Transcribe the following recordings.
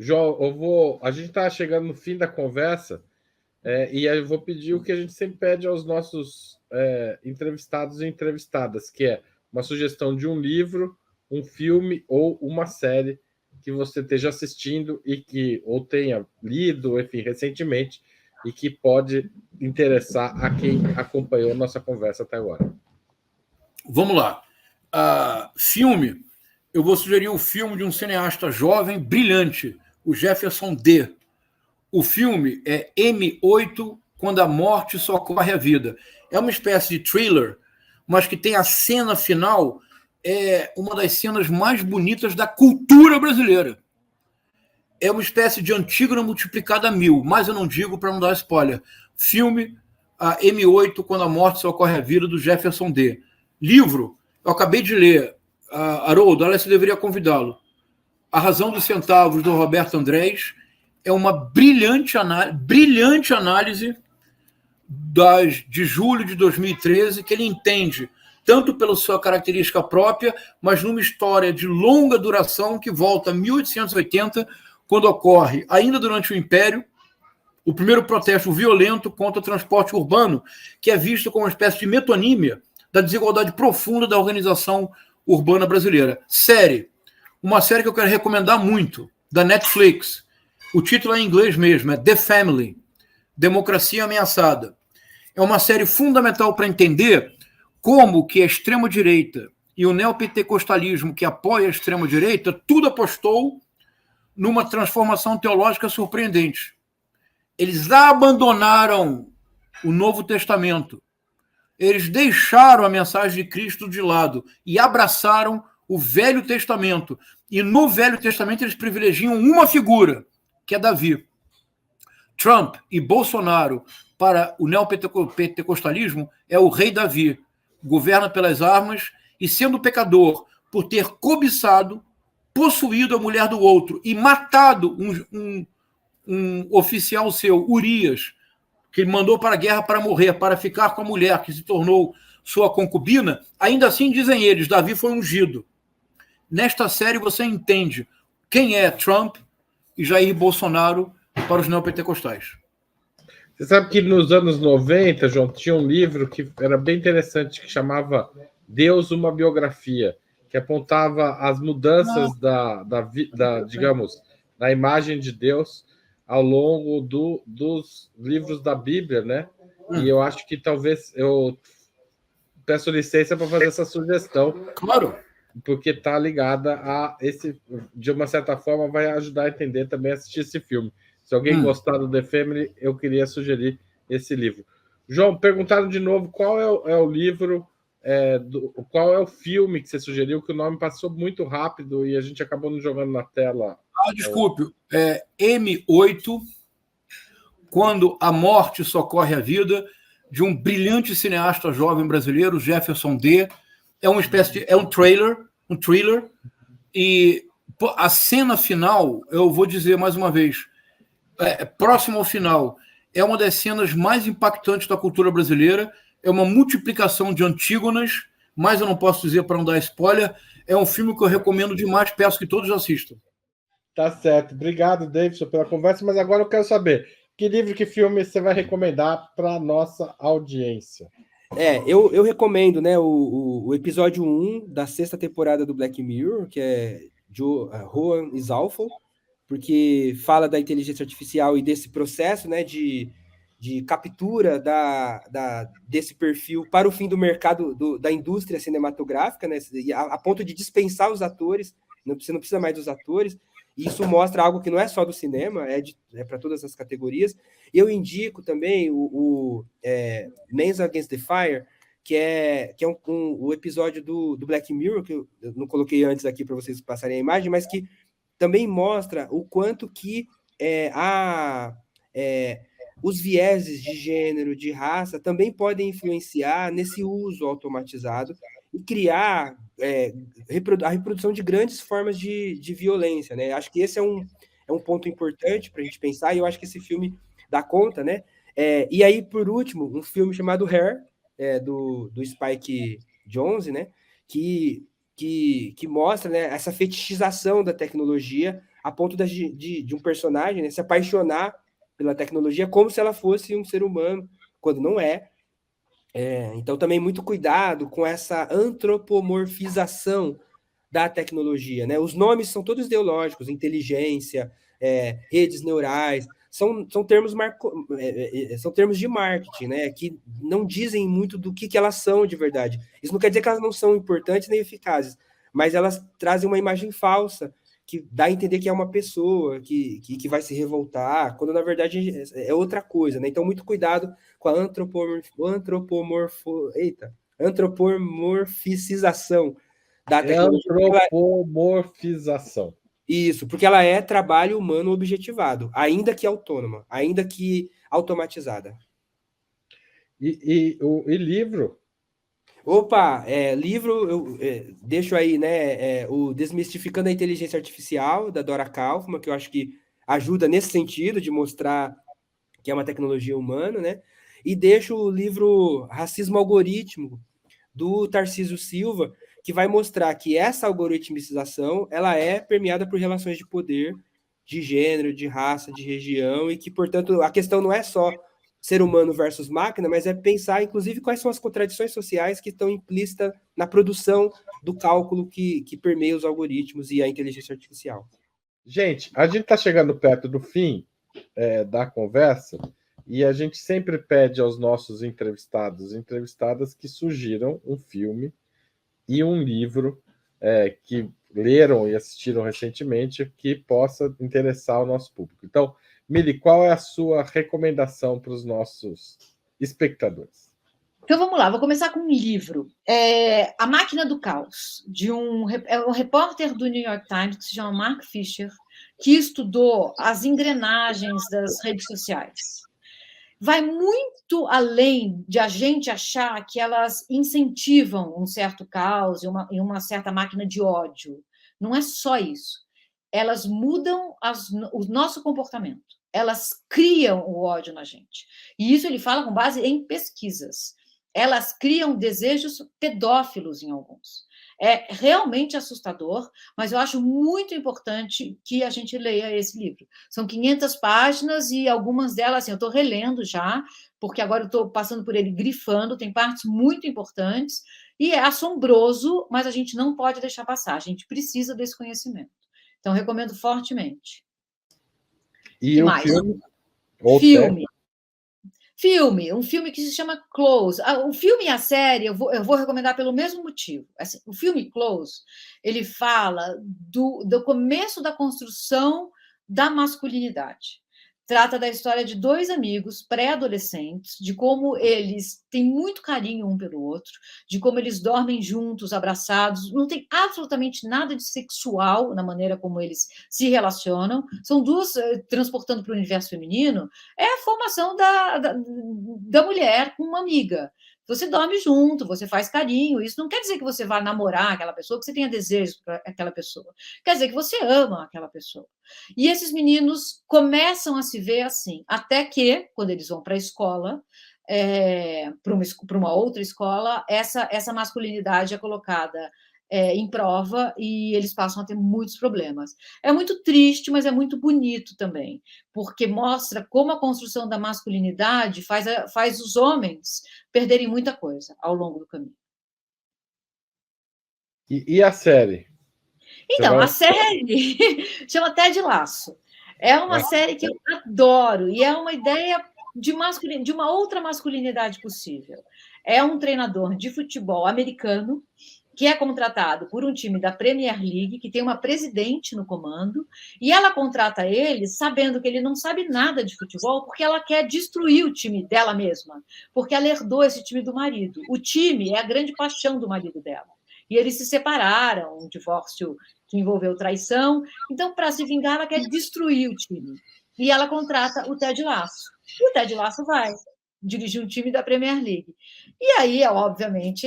João, a gente está chegando no fim da conversa, e eu vou pedir o que a gente sempre pede aos nossos entrevistados e entrevistadas, que é uma sugestão de um livro, um filme ou uma série que você esteja assistindo ou tenha lido, enfim, recentemente, e que pode interessar a quem acompanhou nossa conversa até agora. Vamos lá. Filme. Eu vou sugerir o filme de um cineasta jovem, brilhante, o Jefferson D. O filme é M8, Quando a Morte Socorre a Vida. É uma espécie de thriller, mas que tem a cena final, uma das cenas mais bonitas da cultura brasileira. É uma espécie de Antígona multiplicada a 1000, mas eu não digo para não dar spoiler. Filme M8, Quando a Morte Socorre a Vida, do Jefferson D. Livro, eu acabei de ler, Haroldo, olha, você deveria convidá-lo. A Razão dos Centavos, do Roberto Andrés, é uma brilhante análise de julho de 2013, que ele entende, tanto pela sua característica própria, mas numa história de longa duração que volta a 1880, quando ocorre, ainda durante o Império, o primeiro protesto violento contra o transporte urbano, que é visto como uma espécie de metonímia da desigualdade profunda da organização urbana brasileira. Uma série que eu quero recomendar muito, da Netflix. O título é em inglês mesmo, é The Family, Democracia Ameaçada. É uma série fundamental para entender como que a extrema-direita e o neopentecostalismo que apoia a extrema-direita, tudo apostou numa transformação teológica surpreendente. Eles abandonaram o Novo Testamento. Eles deixaram a mensagem de Cristo de lado e abraçaram o Velho Testamento. E no Velho Testamento eles privilegiam uma figura, que é Davi. Trump e Bolsonaro, para o neopentecostalismo, é o rei Davi. Governa pelas armas e, sendo pecador por ter cobiçado, possuído a mulher do outro e matado um oficial seu, Urias, que ele mandou para a guerra para morrer, para ficar com a mulher que se tornou sua concubina, ainda assim, dizem eles, Davi foi ungido. Nesta série você entende quem é Trump e Jair Bolsonaro para os neopentecostais. Você sabe que nos anos 90, João, tinha um livro que era bem interessante, que chamava Deus, uma biografia, que apontava as mudanças digamos, da imagem de Deus ao longo dos livros da Bíblia, né? E eu acho que talvez eu peço licença para fazer essa sugestão. Claro. Porque está ligada a esse, de uma certa forma, vai ajudar a entender também assistir esse filme. Se alguém gostar do The Family, eu queria sugerir esse livro. João, perguntaram de novo qual é o livro, qual é o filme que você sugeriu, que o nome passou muito rápido e a gente acabou não jogando na tela. Desculpe, M8, Quando a Morte Socorre a Vida, de um brilhante cineasta jovem brasileiro, Jefferson D. É uma espécie de... É um thriller, e a cena final, eu vou dizer mais uma vez, próximo ao final, é uma das cenas mais impactantes da cultura brasileira, é uma multiplicação de Antígonas, mas eu não posso dizer para não dar spoiler, é um filme que eu recomendo demais, peço que todos assistam. Tá certo. Obrigado, Davidson, pela conversa, mas agora eu quero saber, que livro, que filme você vai recomendar para a nossa audiência? Eu recomendo, né, o episódio 1 da 6ª temporada do Black Mirror, que é Rowan Isalfo, porque fala da inteligência artificial e desse processo, né, de captura desse perfil para o fim do mercado da indústria cinematográfica, né, a ponto de dispensar os atores, você não precisa mais dos atores. E isso mostra algo que não é só do cinema, é para todas as categorias. Eu indico também o Men's Against the Fire, que é o episódio do Black Mirror, que eu não coloquei antes aqui para vocês passarem a imagem, mas que também mostra o quanto que os vieses de gênero, de raça, também podem influenciar nesse uso automatizado e criar a reprodução de grandes formas de violência, né? Acho que esse é um ponto importante para a gente pensar, e eu acho que esse filme dá conta, né? E aí, por último, um filme chamado Hair, do Spike Jonze, né? Que mostra, né, essa fetichização da tecnologia a ponto de um personagem, né, se apaixonar pela tecnologia como se ela fosse um ser humano, quando não é. Então, também muito cuidado com essa antropomorfização da tecnologia, né? Os nomes são todos ideológicos, inteligência, redes neurais, são termos são termos de marketing, né? Que não dizem muito do que elas são de verdade. Isso não quer dizer que elas não são importantes nem eficazes, mas elas trazem uma imagem falsa que dá a entender que é uma pessoa que vai se revoltar, quando na verdade é outra coisa, né? Então, muito cuidado com a antropomorficização da tecnologia. Antropomorfização. Isso, porque ela é trabalho humano objetivado, ainda que autônoma, ainda que automatizada. E livro? Opa, livro, eu deixo aí, né, o Desmistificando a Inteligência Artificial, da Dora Kaufman, que eu acho que ajuda nesse sentido de mostrar que é uma tecnologia humana, né? E deixo o livro Racismo Algorítmico, do Tarcísio Silva, que vai mostrar que essa algoritmização ela é permeada por relações de poder, de gênero, de raça, de região, e que, portanto, a questão não é só ser humano versus máquina, mas é pensar, inclusive, quais são as contradições sociais que estão implícitas na produção do cálculo que permeia os algoritmos e a inteligência artificial. Gente, a gente está chegando perto do fim da conversa e a gente sempre pede aos nossos entrevistados e entrevistadas que sugiram um filme e um livro que leram e assistiram recentemente que possa interessar o nosso público. Então, Mili, qual é a sua recomendação para os nossos espectadores? Então vamos lá, vou começar com um livro. A Máquina do Caos, de um repórter do New York Times que se chama Mark Fisher, que estudou as engrenagens das redes sociais. Vai muito além de a gente achar que elas incentivam um certo caos e uma certa máquina de ódio. Não é só isso. Elas mudam o nosso comportamento. Elas criam o ódio na gente. E isso ele fala com base em pesquisas. Elas criam desejos pedófilos em alguns. É realmente assustador, mas eu acho muito importante que a gente leia esse livro. São 500 páginas e algumas delas, assim, eu estou relendo já, porque agora eu estou passando por ele grifando, tem partes muito importantes, e é assombroso, mas a gente não pode deixar passar, a gente precisa desse conhecimento. Então, recomendo fortemente. E o mais? Filme, um filme que se chama Close. O filme e a série eu vou recomendar pelo mesmo motivo. Assim, o filme Close, ele fala do começo da construção da masculinidade. Trata da história de dois amigos pré-adolescentes, de como eles têm muito carinho um pelo outro, de como eles dormem juntos, abraçados. Não tem absolutamente nada de sexual na maneira como eles se relacionam. São duas, transportando para o universo feminino, é a formação da mulher com uma amiga. Você dorme junto, você faz carinho. Isso não quer dizer que você vá namorar aquela pessoa, que você tenha desejo para aquela pessoa. Quer dizer que você ama aquela pessoa. E esses meninos começam a se ver assim, até que, quando eles vão para a escola, para uma outra escola, essa masculinidade é colocada em prova e eles passam a ter muitos problemas. É muito triste, mas é muito bonito também, porque mostra como a construção da masculinidade faz os homens perderem muita coisa ao longo do caminho. E a série? Então, a série chama Ted Lasso. É uma série que eu adoro e é uma ideia de uma outra masculinidade possível. É um treinador de futebol americano que é contratado por um time da Premier League, que tem uma presidente no comando, e ela contrata ele sabendo que ele não sabe nada de futebol, porque ela quer destruir o time dela mesma, porque ela herdou esse time do marido. O time é a grande paixão do marido dela. E eles se separaram, um divórcio que envolveu traição. Então, para se vingar, ela quer destruir o time. E ela contrata o Ted Lasso. E o Ted Lasso vai dirigir um time da Premier League. E aí, obviamente,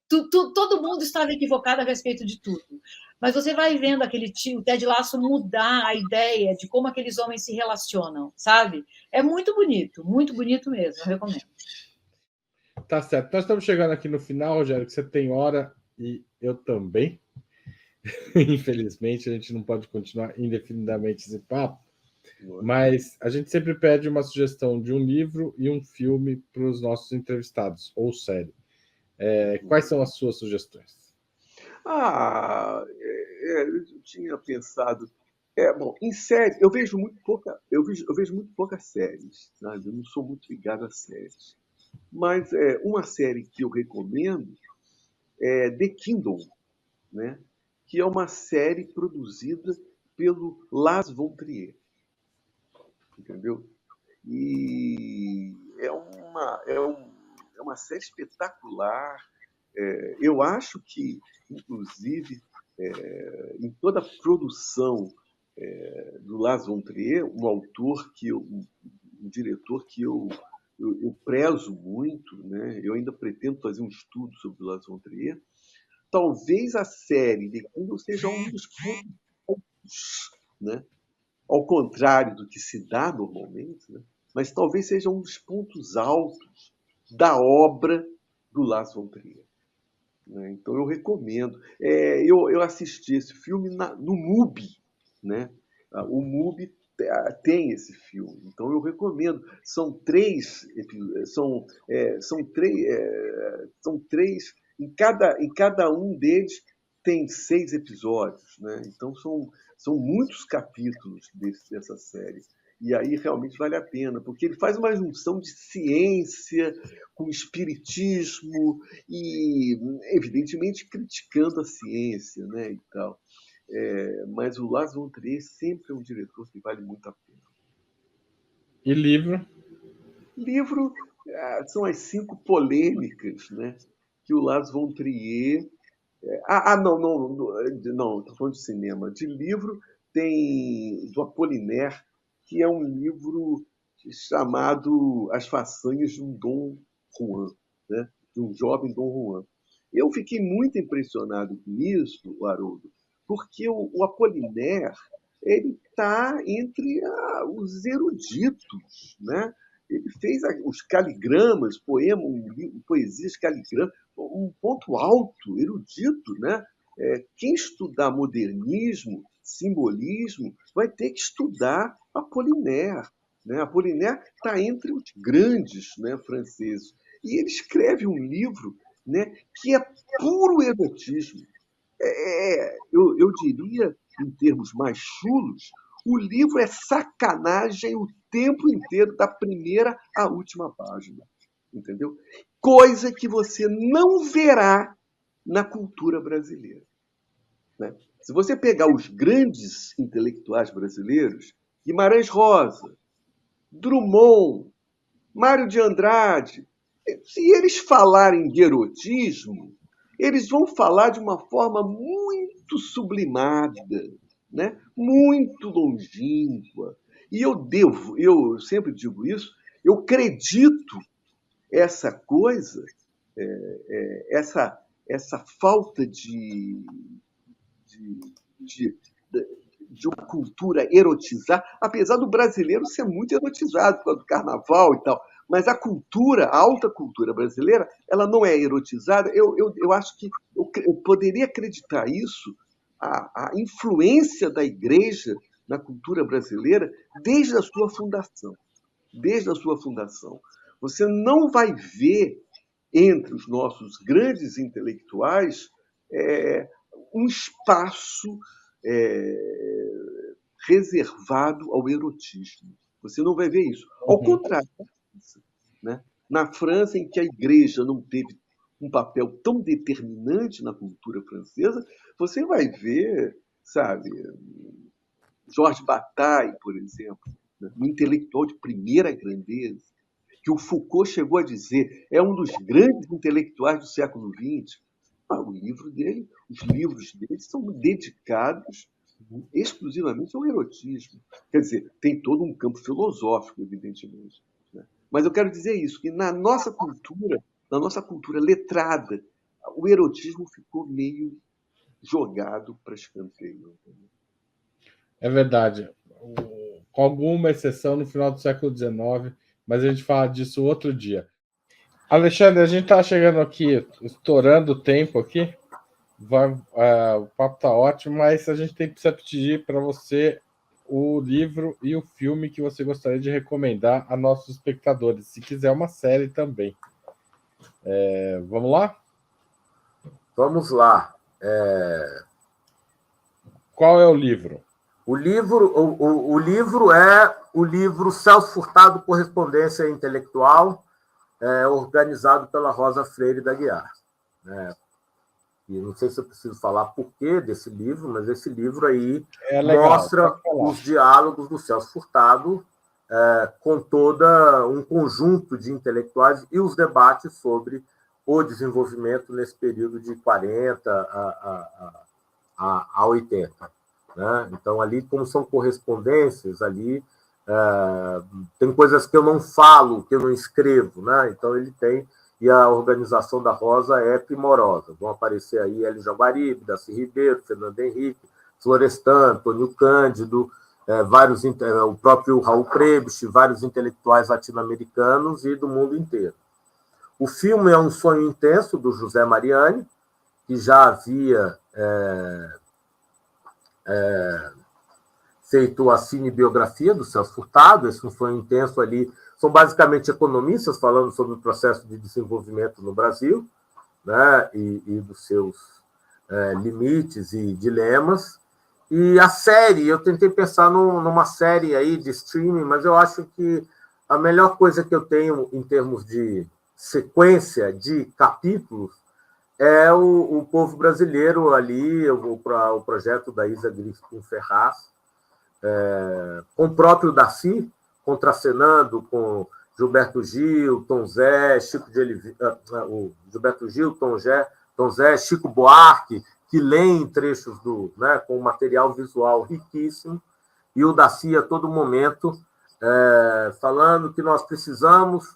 todo mundo estava equivocado a respeito de tudo. Mas você vai vendo o Ted Lasso mudar a ideia de como aqueles homens se relacionam, sabe? É muito bonito mesmo, eu recomendo. Tá certo. Nós estamos chegando aqui no final, Rogério, que você tem hora e eu também. Infelizmente, a gente não pode continuar indefinidamente esse papo, mas a gente sempre pede uma sugestão de um livro e um filme para os nossos entrevistados, ou série. Quais são as suas sugestões? Eu tinha pensado. Bom, em série, eu vejo muito poucas séries, sabe? Eu não sou muito ligado a séries. Mas uma série que eu recomendo é The Kingdom, né? Que é uma série produzida pelo Lars von Trier, entendeu? E é uma série espetacular. Eu acho que, inclusive, em toda a produção do Lars von Trier, um diretor que eu prezo muito, né? Eu ainda pretendo fazer um estudo sobre o Lars von Trier. Talvez a série The Kingdom seja um dos pontos, né? Ao contrário do que se dá normalmente, né? Mas talvez seja um dos pontos altos da obra do Lars von Trier. Né? Então eu recomendo. Eu assisti esse filme no MUBI, né? O MUBI tem esse filme, então eu recomendo. São três, em cada um deles tem 6 episódios, né? Então são muitos capítulos dessa série. E aí realmente vale a pena, porque ele faz uma junção de ciência com espiritismo e, evidentemente, criticando a ciência, né, e tal. Mas o Lars von Trier sempre é um diretor que vale muito a pena. E livro? Livro são as 5 polêmicas, né, que o Lars von Trier... não, estou falando de cinema. De livro tem do Apollinaire, que é um livro chamado As Façanhas de um Dom Juan, né? De um jovem Dom Juan. Eu fiquei muito impressionado com isso, Haroldo, porque o Apollinaire ele está entre os eruditos, né? Ele fez os caligramas, poesias caligramas, um ponto alto, erudito, né? Quem estudar modernismo, simbolismo, vai ter que estudar Apollinaire. Né? Apollinaire está entre os grandes, né, franceses. E ele escreve um livro, né, que é puro erotismo. Eu diria, em termos mais chulos, o livro é sacanagem o tempo inteiro, da primeira à última página. Entendeu? Coisa que você não verá na cultura brasileira. Né? Se você pegar os grandes intelectuais brasileiros, Guimarães Rosa, Drummond, Mário de Andrade, se eles falarem de erotismo, eles vão falar de uma forma muito sublimada, né? Muito longínqua. E eu sempre digo isso, eu acredito essa coisa, essa falta de uma cultura erotizada, apesar do brasileiro ser muito erotizado por causa do carnaval e tal, mas a alta cultura brasileira, ela não é erotizada. Eu acho que eu poderia acreditar isso, a influência da igreja na cultura brasileira desde a sua fundação. Desde a sua fundação. Você não vai ver entre os nossos grandes intelectuais um espaço reservado ao erotismo. Você não vai ver isso. Ao contrário, né? Na França, em que a igreja não teve um papel tão determinante na cultura francesa, você vai ver, sabe, Georges Bataille, por exemplo, né? Um intelectual de primeira grandeza, que o Foucault chegou a dizer é um dos grandes intelectuais do século XX. Os livros dele são dedicados exclusivamente ao erotismo. Quer dizer, tem todo um campo filosófico, evidentemente. Né? Mas eu quero dizer isso, que na nossa cultura letrada, o erotismo ficou meio jogado para escanteio. É verdade. Com alguma exceção no final do século XIX, mas a gente fala disso outro dia. Alexandre, a gente está chegando aqui, estourando o tempo aqui. O papo está ótimo, mas a gente precisa pedir para você o livro e o filme que você gostaria de recomendar a nossos espectadores. Se quiser uma série também. Vamos lá? Vamos lá. Qual é o livro? O livro é o livro Celso Furtado, Correspondência Intelectual, organizado pela Rosa Freire da Guiar. E não sei se eu preciso falar por quê desse livro, mas esse livro aí mostra os diálogos do Celso Furtado com todo um conjunto de intelectuais e os debates sobre o desenvolvimento nesse período de 40 a 80. Né? Então, ali, como são correspondências, ali tem coisas que eu não falo, que eu não escrevo. Né? Então, ele tem... E a organização da Rosa é primorosa. Vão aparecer aí Hélio Jaguaribe, Darcy Ribeiro, Fernando Henrique, Florestan, Antônio Cândido, o próprio Raul Prebisch, vários intelectuais latino-americanos e do mundo inteiro. O filme é Um Sonho Intenso, do José Mariani, que já havia feito a cinebiografia do Celso Furtado. Esse Um Sonho Intenso ali são basicamente economistas falando sobre o processo de desenvolvimento no Brasil, né, e dos seus limites e dilemas. E a série, eu tentei pensar numa série aí de streaming, mas eu acho que a melhor coisa que eu tenho em termos de sequência de capítulos é o Povo Brasileiro ali, o projeto da Isa Griffin Ferraz, com o próprio Darcy, contracenando com Gilberto Gil, Tom Zé, Chico de Oliveira, Gilberto Gil, Tom Zé, Chico Buarque, que leem trechos com um material visual riquíssimo, e o Darcy a todo momento falando que nós precisamos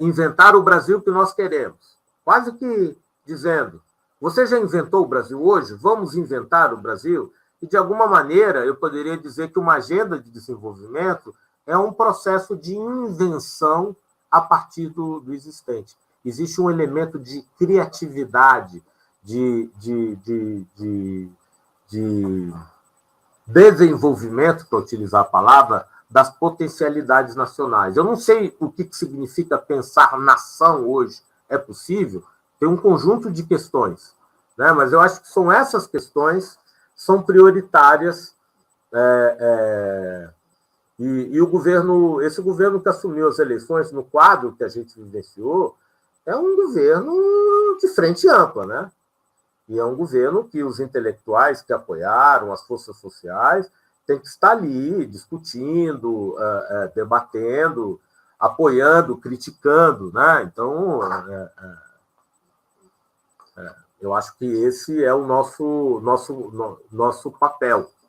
inventar o Brasil que nós queremos. Quase que dizendo, você já inventou o Brasil hoje? Vamos inventar o Brasil? E, de alguma maneira, eu poderia dizer que uma agenda de desenvolvimento é um processo de invenção a partir do existente. Existe um elemento de criatividade, de desenvolvimento, para utilizar a palavra, das potencialidades nacionais. Eu não sei o que significa pensar nação hoje. É possível? Tem um conjunto de questões, né? Mas eu acho que são essas questões são prioritárias. E o governo, esse governo que assumiu as eleições, no quadro que a gente vivenciou, é um governo de frente ampla, né? E é um governo que os intelectuais que apoiaram, as forças sociais, têm que estar ali discutindo, debatendo, apoiando, criticando, né? Então, eu acho que esse é o nosso papel,